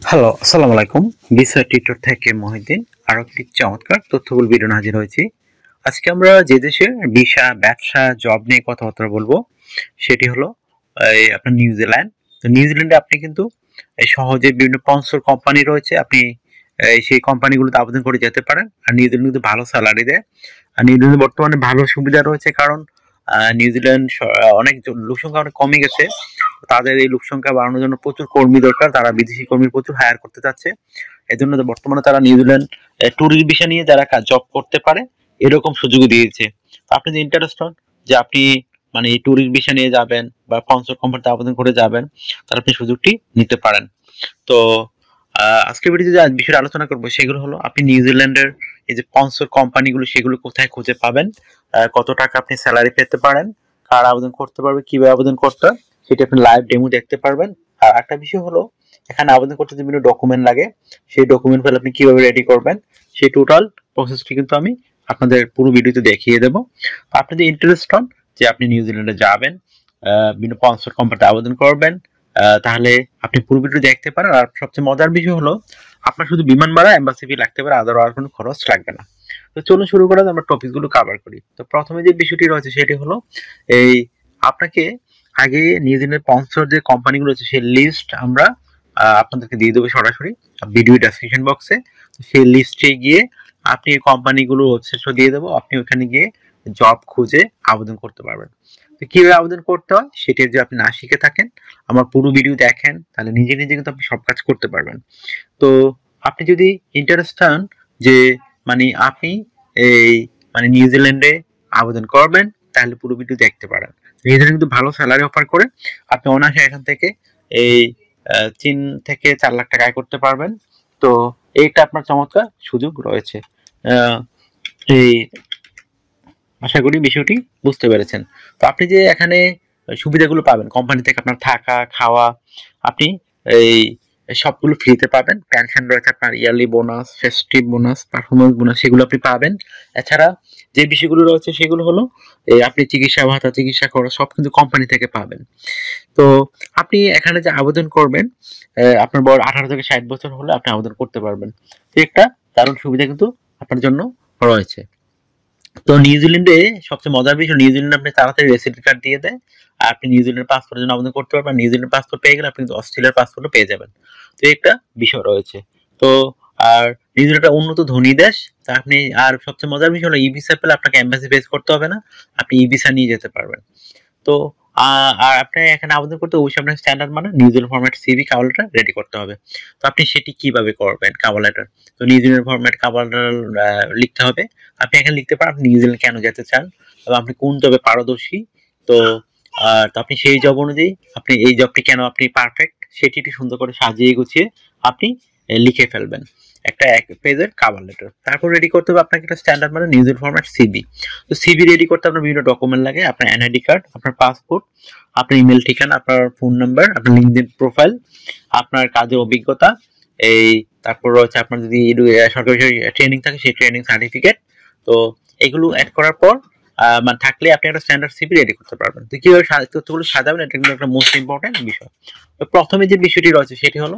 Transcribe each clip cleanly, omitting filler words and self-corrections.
Hello, আসসালামু আলাইকুম। Visa tutor থেকে মহিউদ্দিন আরো একটি চমৎকার তথ্যবহুল ভিডিও নিয়ে হাজির হয়েছি। আজকে আমরা যে দেশের ভিসা, ব্যবসা, জব নিয়ে কথাবার্তা বলবো সেটি হলো আপনার নিউজিল্যান্ড। তো নিউজিল্যান্ডে আপনি কিন্তু সহজে বিভিন্ন স্পন্সর কোম্পানি রয়েছে। আপনি সেই কোম্পানিগুলোতে আবেদন করে যেতে পারেন। আর নিউজিল্যান্ড কিন্তু ভালো স্যালারি দেয়। আর নিউজিল্যান্ডে বর্তমানে ভালো সুবিধা রয়েছে, কারণ নিউজিল্যান্ড অনেক লোক সংখ্যা অনেক কমে গেছে। তাদের এই লোক সংখ্যা বাড়ানোর জন্য প্রচুর কর্মী দরকার। তারা বিদেশি কর্মী প্রচুর হায়ার করতে চাচ্ছে। এজন্য বর্তমানে তারা নিউজিল্যান্ড ট্যুরিস্ট ভিসা নিয়ে যারা জব করতে পারে এরকম সুযোগ দিয়েছে। আপনি যে ইন্টারেস্ট হন যে আপনি মানে ট্যুরিস্ট ভিসা নিয়ে যাবেন বা স্পন্সর কোম্পানিতে আবেদন করে যাবেন, তাহলে আপনি সুযোগটি নিতে পারেন। তো আজকের ভিডিওতে যে বিষয়ে আলোচনা করবো সেগুলো হলো আপনি নিউজিল্যান্ডের এই যে স্পন্সর কোম্পানিগুলো সেগুলো কোথায় খুঁজে পাবেন, কত টাকা আপনি স্যালারি পেতে পারেন, কার আবেদন করতে পারবে, কিভাবে আবেদন করতে হয় সেটা আপনি লাইভ ডেমো দেখতে পারবেন। আর একটা বিষয় হলো এখানে আবেদন করতে যে বিভিন্ন ডকুমেন্ট লাগে সেই ডকুমেন্ট ফেলে আপনি কিভাবে রেডি করবেন সেই টোটাল প্রসেসটি কিন্তু আমি আপনাদের পুরো ভিডিওতে দেখিয়ে দেবো। আপনি যদি ইন্টারেস্ট হন যে আপনি নিউজিল্যান্ডে যাবেন, বিভিন্ন স্পন্সর কোম্পানিতে আবেদন করবেন, তাহলে আপনি পুরো ভিডিও দেখতে পারেন। আর সবচেয়ে মজার বিষয় হলো আপনার শুধু বিমান ভাড়া, এম্বাসি ফি লাগতে পারে, আদার আর কোনো খরচ লাগবে না। তো চলুন শুরু করা আমরা টপিকগুলো কভার করি। তো প্রথমে যে বিষয়টি রয়েছে সেটি হলো এই আপনাকে আগে নিউজিল্যান্ডের স্পন্সর যে কোম্পানিগুলো আছে সেই লিস্ট আমরা আপনাদেরকে দিয়ে দেবো সরাসরি ভিডিও ডেসক্রিপশন বক্সে। সেই লিস্টে গিয়ে আপনি এই কোম্পানিগুলো ওয়েবসাইটও দিয়ে দেবো, আপনি ওখানে গিয়ে জব খুঁজে আবেদন করতে পারবেন। তো কিভাবে আবেদন করতে হয় সেটা যদি আপনি না শিখে থাকেন, আমার পুরো ভিডিও দেখেন, তাহলে নিজে নিজে কিন্তু আপনি সব কাজ করতে পারবেন। তো আপনি যদি ইন্টারেস্ট হন যে মানে আপনি এই মানে নিউজিল্যান্ডে আবেদন করবেন, তাহলে পুরো ভিডিও দেখতে পারেন। নিউজিল্যান্ড কিন্তু ভালো স্যালারি অফার করে। আপনি অনায়াসে এখান থেকে এই 3 থেকে 4 লাখ টাকা আয় করতে পারবেন। তো এইটা আপনার চমৎকার সুযোগ রয়েছে। এই আশা করি বিষয়টি বুঝতে পেরেছেন। তো আপনি যে এখানে সুবিধাগুলো পাবেন কোম্পানি থেকে, আপনার থাকা, খাওয়া, আপনি এই সবগুলো ফ্রিতে পাবেন। পেনশন রয়েছে, আপনার yearly bonus, festive bonus, performance bonus সেগুলো আপনি পাবেন। এছাড়া যে বিষয়গুলো রয়েছে সেগুলো হলো এই আপনি চিকিৎসা ভাতা, চিকিৎসা খরচ সব কিন্তু কোম্পানি থেকে পাবেন। তো আপনি এখানে যে আবেদন করবেন, আপনার বয়স 18 থেকে 60 বছর হলে আপনি আবেদন করতে পারবেন। তো একটা দারুণ সুবিধা কিন্তু আপনার জন্য রয়েছে। তো নিউজিল্যান্ডে সবচেয়ে মজার বিষয়, নিউজিল্যান্ডে আপনি তাড়াতাড়ি রেসিডেন্ট কার্ড দিয়ে দেয়। আর আপনি নিউজিল্যান্ডের পাসপোর্টের জন্য আবেদন করতে পারবেন। নিউজিল্যান্ড পাসপোর্ট পেয়ে গেলে আপনি কিন্তু অস্ট্রেলিয়ার পাসপোর্টও পেয়ে যাবেন। তো একটা বিষয় রয়েছে। তো আর নিউজিল্যান্ড একটা উন্নত ধনী দেশ। তা আপনি আর সবচেয়ে মজার বিষয় হলো ই ভিসা পেলে আপনাকে এম্বাসি ফেস করতে হবে না, আপনি ই ভিসা নিয়ে যেতে পারবেন। তো আর আপনি এখানে আবেদন করতে অবশ্যই আপনার স্ট্যান্ডার্ড মানে New Zealand format CV cover letter ready করতে হবে। তো আপনি সেটি কিভাবে করবেন কভার লেটার? তো নিউজিল্যান্ড ফরম্যাট কভার লেটার লিখতে হবে। আপনি এখানে লিখতে পারেন আপনি নিউজিল্যান্ড কেন যেতে চান এবং আপনি কোন জবে পারদর্শী। তো তো আপনি সেই জব অনুযায়ী আপনি এই জবটি কেন আপনি পারফেক্ট সেটি একটু সুন্দর করে সাজিয়ে গুছিয়ে আপনি লিখে ফেলবেন একটা 1 পেজের কভার লেটার। তারপর রেডি করতে হবে আপনাকে একটা স্ট্যান্ডার্ড মানে নিউজিল্যান্ড ফরম্যাট সিভি। তো সিভি রেডি করতে আপনার বিভিন্ন ডকুমেন্ট লাগে, আপনার এনআইডি কার্ড, আপনার পাসপোর্ট, আপনার ইমেল ঠিকানা, আপনার ফোন নাম্বার, আপনার লিঙ্কডইন প্রোফাইল, আপনার কাজের অভিজ্ঞতা, এই তারপর রয়েছে আপনার যদি সরকারি ট্রেনিং থাকে সেই ট্রেনিং সার্টিফিকেট। তো এগুলো অ্যাড করার পর মানে থাকলে আপনি একটা স্ট্যান্ডার্ড সিভি রেডি করতে পারবেন। তো কিভাবে তথ্যগুলো সাজাবেন এটা কিন্তু একটা মোস্ট ইম্পর্টেন্ট বিষয়। তো প্রথমে যে বিষয়টি রয়েছে সেটি হলো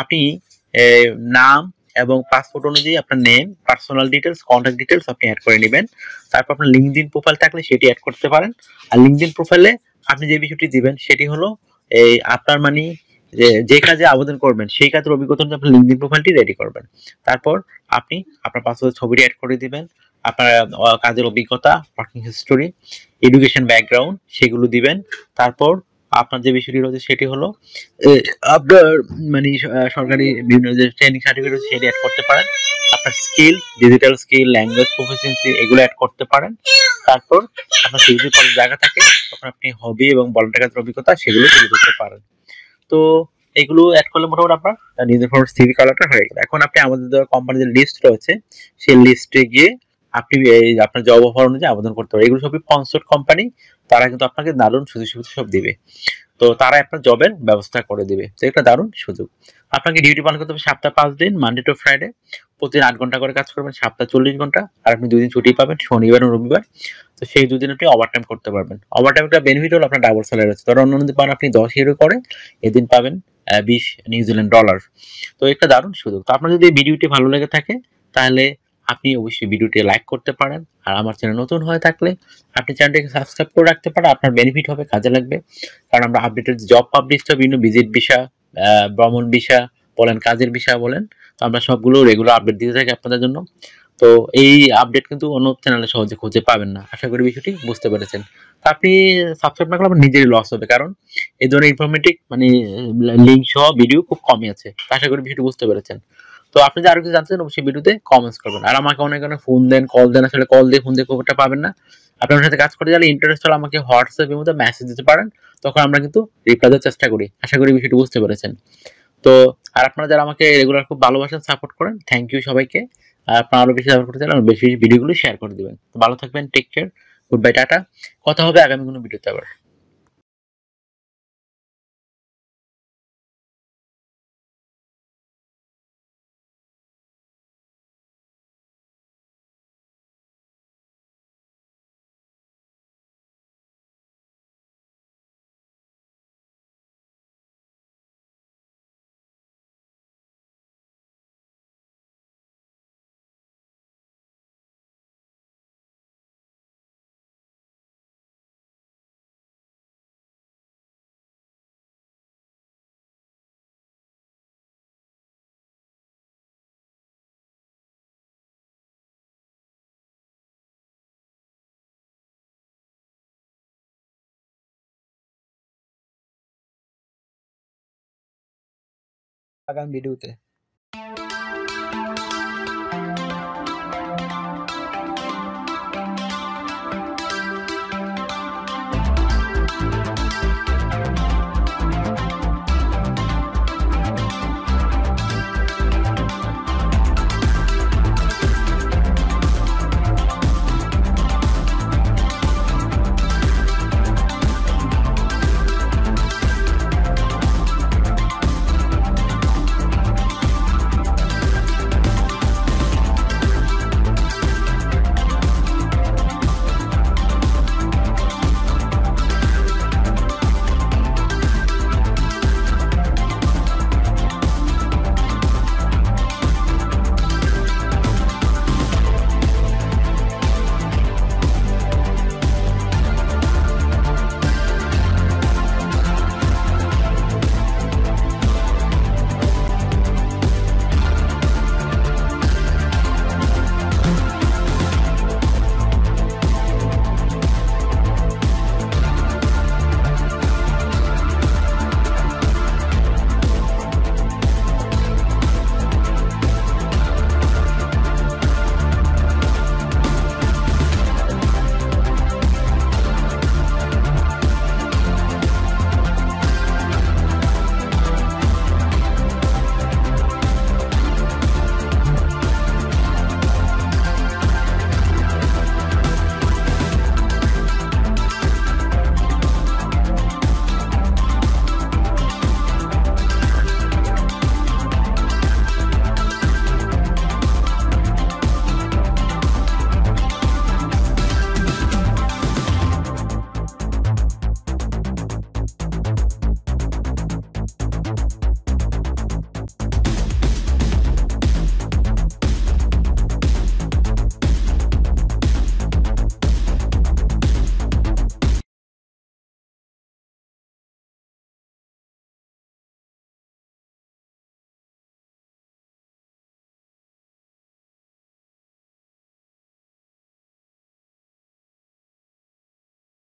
আপনি নাম এবং পাসপোর্ট অনুযায়ী আপনার name, personal details, contact details আপনি অ্যাড করে নেবেন। তারপর আপনার লিঙ্কডইন প্রোফাইল থাকলে সেটি অ্যাড করতে পারেন। আর লিঙ্কডইন প্রোফাইলে আপনি যে বিষয়টি দিবেন সেটি হলো এই আপনার মানে যে কাজে আবেদন করবেন সেই কাজের অভিজ্ঞতা অনুযায়ী আপনি লিঙ্কডইন প্রোফাইলটি রেডি করবেন। তারপর আপনি আপনার পাসপোর্টের ছবিটি অ্যাড করে দিবেন, আপনার কাজের অভিজ্ঞতা, ওয়ার্কিং হিস্টোরি, এডুকেশন ব্যাকগ্রাউন্ড সেগুলো দিবেন। তারপর আপনার যে বিষয়টি রয়েছে সেটি হলো আপনার মানে সরকারি বিভিন্ন যে ট্রেনিং সার্টিফিকেট রয়েছে সেটি অ্যাড করতে পারেন। আপনার skill, digital skill, language proficiency এগুলো অ্যাড করতে পারেন। তারপর আপনার সিভি করার জায়গা থাকে তখন আপনি হবি এবং ভলান্টিয়ার কাজের অভিজ্ঞতা সেগুলো তুলে ধরতে পারেন। তো এগুলো অ্যাড করলে মোটামুটি আপনার নিজের ফরম্যাট সিভি কালারটা হয়ে গেল। এখন আপনি আমাদের দেওয়া কোম্পানির যে লিস্ট রয়েছে সেই লিস্টে গিয়ে আপনি এই আপনার জব অফার অনুযায়ী আবেদন করতে পারেন। এগুলো সবই স্পন্সর্ড কোম্পানি, তারা কিন্তু আপনাকে দারুণ সুযোগ সুবিধা সব দিবে। তো তারা আপনার জবের ব্যবস্থা করে দিবে। তো একটা দারুণ সুযোগ। আপনাকে ডিউটি পালন করতে হবে সপ্তাহে 5 দিন, মানডে টু ফ্রাইডে। প্রতিদিন 8 ঘন্টা করে কাজ করবেন, সপ্তাহে 40 ঘন্টা। আর আপনি 2 দিন ছুটি পাবেন, শনিবার ও রবিবার। তো সেই 2 দিন আপনি ওভারটাইম করতে পারবেন। ওভারটাইম একটা বেনিফিট হলো আপনার ডাবল স্যালারি হচ্ছে। ধরুন অন্যান্য দিন পান আপনি 10 ইউরো করে, এদিন পাবেন 20 নিউজিল্যান্ড ডলার। তো একটা দারুণ সুযোগ। তো আপনার যদি এই ভিডিওটি ভালো লেগে থাকে তাহলে আপনি অবশ্যই ভিডিওটি লাইক করতে পারেন। আর আমার চ্যানেল নতুন হয়ে থাকলে আপনি চ্যানেলটিকে সাবস্ক্রাইব করে রাখতে পারেন। আপনার বেনিফিট হবে, কাজে লাগবে। কারণ আমরা আপডেটেড জব পাবলিশ হয়, বিভিন্ন ভিজিট ভিসা, ভ্রমণ ভিসা বলেন, কাজের ভিসা বলেন, তো আমরা সবগুলো রেগুলার আপডেট দিতে থাকি আপনাদের জন্য। তো এই আপডেট কিন্তু অন্য চ্যানেলে সহজে খুঁজে পাবেন না। আশা করি বিষয়টি বুঝতে পেরেছেন। তো আপনি সাবস্ক্রাইব না করলে আপনার নিজেরই লস হবে, কারণ এই ধরনের ইনফরমেটিভ মানে লিঙ্ক সহ ভিডিও খুব কমই আছে। তো আশা করি বিষয়টি বুঝতে পেরেছেন। তো আপনি যদি আরো কিছু জানতে চান অবশ্যই ভিডিওতে কমেন্টস করবেন। আর আমাকে অনেক অনেক ফোন দেন, কল দেন, আসলে কল দিয়ে ফোন দিয়ে খুব একটা পাবেন না। আপনি আমার সাথে কাজ করতে গেলে ইন্টারেস্ট হলে আমাকে হোয়াটসঅ্যাপের মধ্যে মেসেজ দিতে পারেন, তখন আমরা কিন্তু রিপ্লাই দেওয়ার চেষ্টা করি। আশা করি বিষয়টি বুঝতে পেরেছেন। তো আর আপনারা যারা আমাকে রেগুলার খুব ভালোবাসেন, সাপোর্ট করেন, থ্যাংক ইউ সবাইকে। আর আপনারা আরো বেশি সাপোর্ট করতে চাইলে বেশি বেশি ভিডিওগুলো শেয়ার করে দিবেন। তো ভালো থাকবেন, take care, good bye. কথা হবে আগামী কোনো ভিডিওতে আবার। আগামী ভিডিওতে